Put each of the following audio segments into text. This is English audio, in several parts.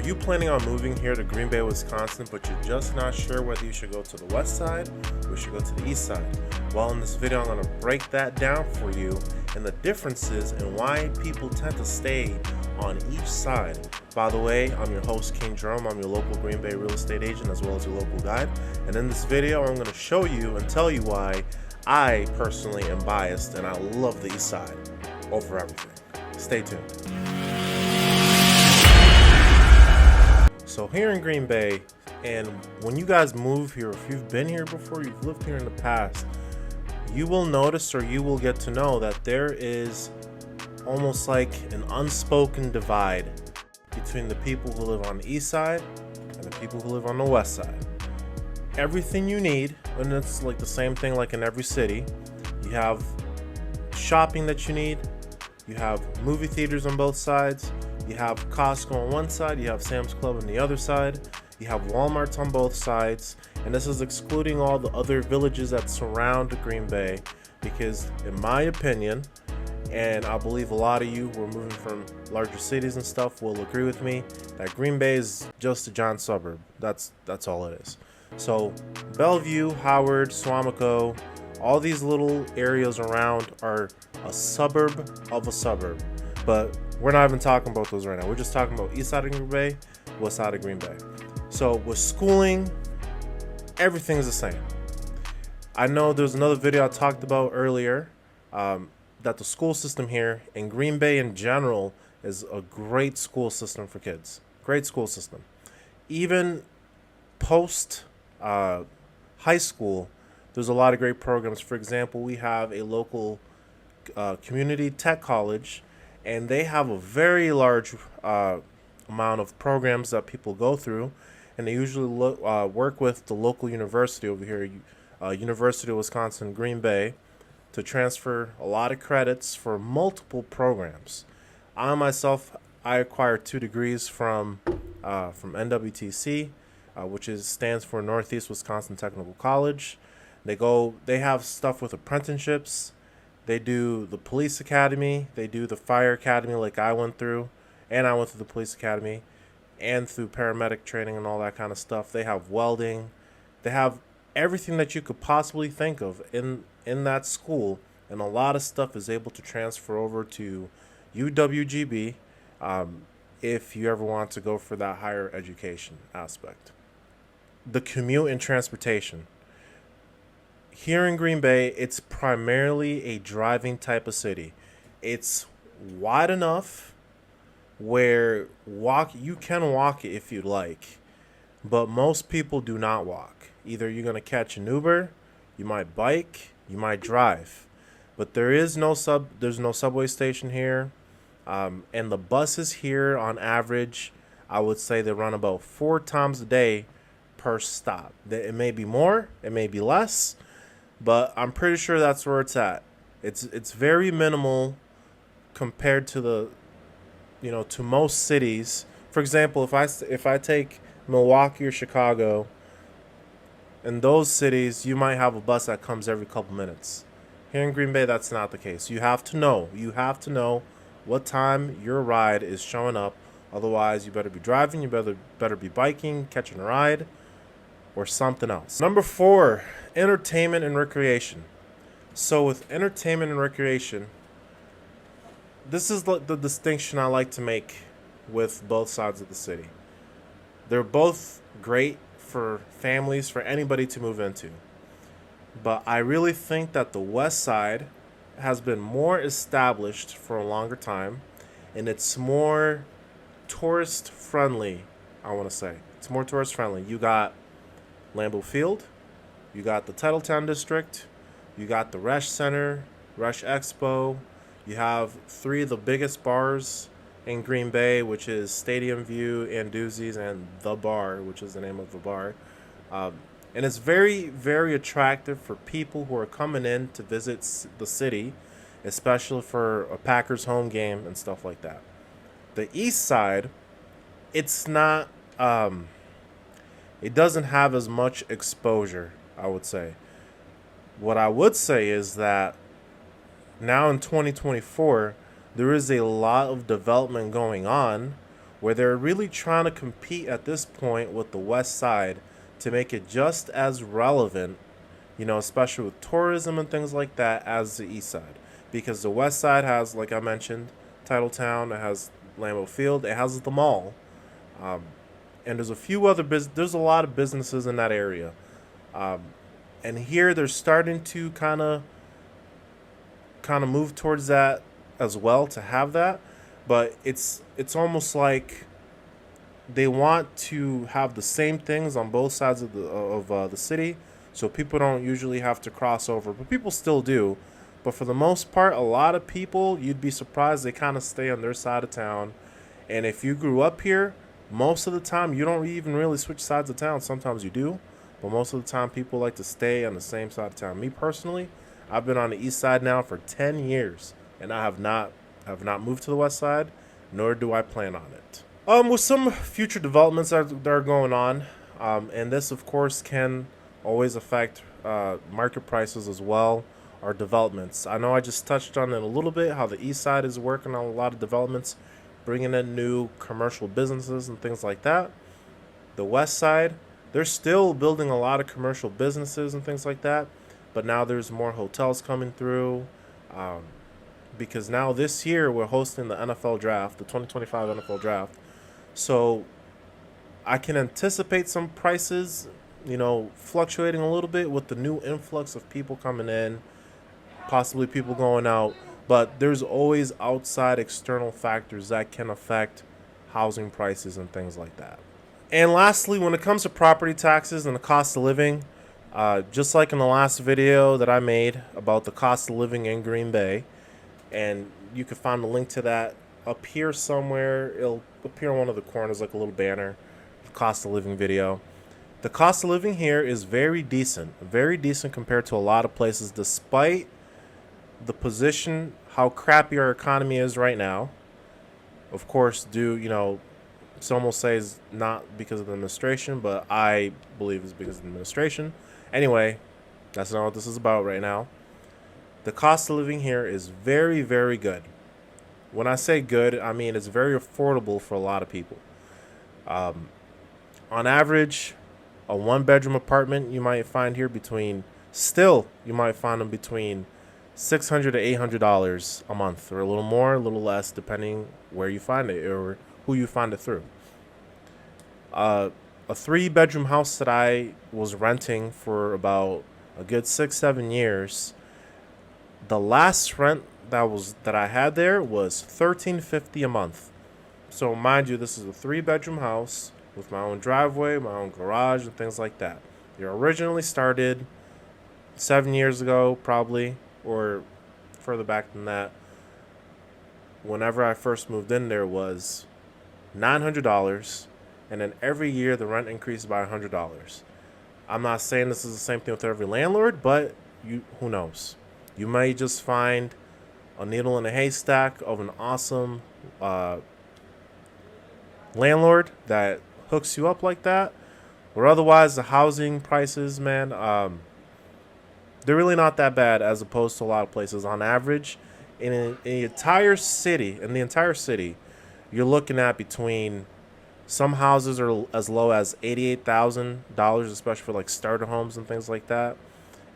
you planning on moving here to Green Bay, Wisconsin, but you're just not sure whether you should go to the west side or you should go to the east side? Well, in this video, I'm going to break that down for you and the differences and why people tend to stay on each side. By the way, I'm your host, King Jerome. I'm your local Green Bay real estate agent as well as your local guide. And in this video, I'm going to show you and tell you why I personally am biased and I love the east side over everything. Stay tuned. So here in Green Bay, and when you guys move here, if you've been here before, you've lived here in the past, you will notice or you will get to know that there is almost like an unspoken divide between the people who live on the east side and the people who live on the west side. Everything you need, and it's like the same thing like in every city, you have shopping that you need, you have movie theaters on both sides, you have Costco on one side, you have Sam's Club on the other side, you have Walmarts on both sides, and this is excluding all the other villages that surround Green Bay, because in my opinion, and I believe a lot of you who are moving from larger cities and stuff will agree with me, that Green Bay is just a giant suburb. That's all it is. So Bellevue, Howard, Swamico, all these little areas around are a suburb of a suburb. But we're not even talking about those right now. We're just talking about east side of Green Bay, west side of Green Bay. So with schooling, everything's the same. I know there's another video I talked about earlier that the school system here in Green Bay in general is a great school system for kids. Great school system. Even post high school, there's a lot of great programs. For example, we have a local community tech college, and they have a very large amount of programs that people go through, and they usually work with the local university over here, University of Wisconsin Green Bay, to transfer a lot of credits for multiple programs. I myself, I acquired 2 degrees from NWTC, which stands for Northeast Wisconsin Technical College. They have stuff with apprenticeships. They do the police academy. They do the fire academy like I went through. And I went through the police academy and through paramedic training and all that kind of stuff. They have welding. They have everything that you could possibly think of in that school. And a lot of stuff is able to transfer over to UWGB if you ever want to go for that higher education aspect. The commute and transportation. Here in Green Bay, it's primarily a driving type of city. It's wide enough where you can walk it if you'd like, but most people do not walk. Either you're going to catch an Uber, you might bike, you might drive. But there's no subway station here, and the buses here on average, I would say they run about 4 times a day per stop. It may be more, it may be less, but I'm pretty sure that's where it's at. It's very minimal compared to to most cities. For example, if I take Milwaukee or Chicago, in those cities you might have a bus that comes every couple minutes. Here in Green Bay, that's not the case. You have to know what time your ride is showing up. Otherwise, you better be driving, you better be biking, catching a ride, or something else. Number 4, entertainment and recreation. So with entertainment and recreation, this is the distinction I like to make with both sides of the city. They're both great for families, for anybody to move into. But I really think that the west side has been more established for a longer time, and it's more tourist friendly, I want to say. It's more tourist friendly. You got Lambeau Field, you got the Titletown District, you got the Resch Center, Resch Expo, you have 3 of the biggest bars in Green Bay, which is Stadium View, Anduzzi's, and The Bar, which is the name of the bar. And it's very, very attractive for people who are coming in to visit the city, especially for a Packers home game and stuff like that. The east side, it's not... it doesn't have as much exposure, I would say. What I would say is that now in 2024, there is a lot of development going on where they're really trying to compete at this point with the West Side to make it just as relevant, especially with tourism and things like that, as the East Side. Because the West Side has, like I mentioned, Titletown, it has Lambeau Field, it has the mall, and there's a few other there's a lot of businesses in that area, and here they're starting to kind of move towards that as well, to have that. But it's almost like they want to have the same things on both sides of the city, so people don't usually have to cross over, but people still do. But for the most part, a lot of people, you'd be surprised, they kind of stay on their side of town. And if you grew up here, most of the time you don't even really switch sides of town. Sometimes you do, but most of the time people like to stay on the same side of town. Me personally, I've been on the East Side now for 10 years, and I have not moved to the West Side, nor do I plan on it. With some future developments that are going on, and this of course can always affect market prices as well, are developments. I know I just touched on it a little bit, how the East Side is working on a lot of developments, bringing in new commercial businesses and things like that. The West Side, they're still building a lot of commercial businesses and things like that, but now there's more hotels coming through, because now this year we're hosting the NFL draft, the 2025 NFL draft. So I can anticipate some prices, fluctuating a little bit with the new influx of people coming in, possibly people going out. But there's always outside external factors that can affect housing prices and things like that. And lastly, when it comes to property taxes and the cost of living, just like in the last video that I made about the cost of living in Green Bay, and you can find a link to that up here somewhere. It'll appear in one of the corners like a little banner, cost of living video. The cost of living here is very decent compared to a lot of places, despite the position, how crappy our economy is right now. Of course, some will say it's not because of the administration, but I believe it's because of the administration. Anyway, that's not what this is about right now. The cost of living here is very, very good. When I say good, I mean it's very affordable for a lot of people. On average, a one-bedroom apartment you might find here you might find them between $600 to $800 a month, or a little more, a little less, depending where you find it or who you find it through. A 3-bedroom house that I was renting for about a good 6-7 years, the last rent that I had there was $13.50 a month. So mind you, this is a 3-bedroom house with my own driveway, my own garage, and things like that. It originally started 7 years ago, probably, or further back than that. Whenever I first moved in, there was $900, and then every year the rent increased by $100. I'm not saying this is the same thing with every landlord, but who knows? You may just find a needle in a haystack of an awesome landlord that hooks you up like that. Or otherwise, the housing prices, man, they're really not that bad as opposed to a lot of places. On average, in the entire city, you're looking at between, some houses are as low as $88,000, especially for like starter homes and things like that.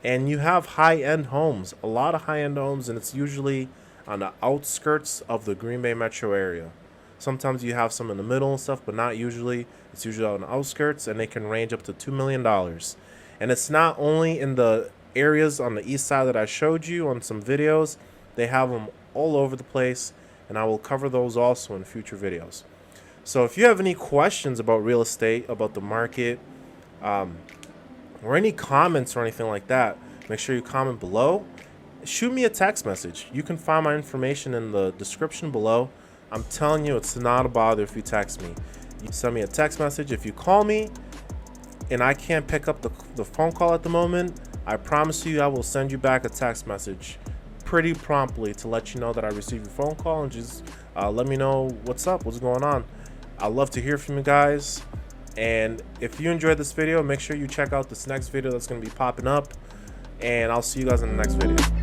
And you have high-end homes, a lot of high-end homes, and it's usually on the outskirts of the Green Bay metro area. Sometimes you have some in the middle and stuff, but not usually. It's usually on the outskirts, and they can range up to $2 million. And it's not only in the areas on the east side that I showed you on some videos. They have them all over the place, and I will cover those also in future videos. So if you have any questions about real estate, about the market, or any comments or anything like that, make sure you comment below. Shoot me a text message. You can find my information in the description below. I'm telling you, it's not a bother if you text me. You send me a text message. If you call me and I can't pick up the phone call at the moment, I promise you I will send you back a text message pretty promptly to let you know that I received your phone call, and just let me know what's up, what's going on. I'd love to hear from you guys. And if you enjoyed this video, make sure you check out this next video that's going to be popping up. And I'll see you guys in the next video.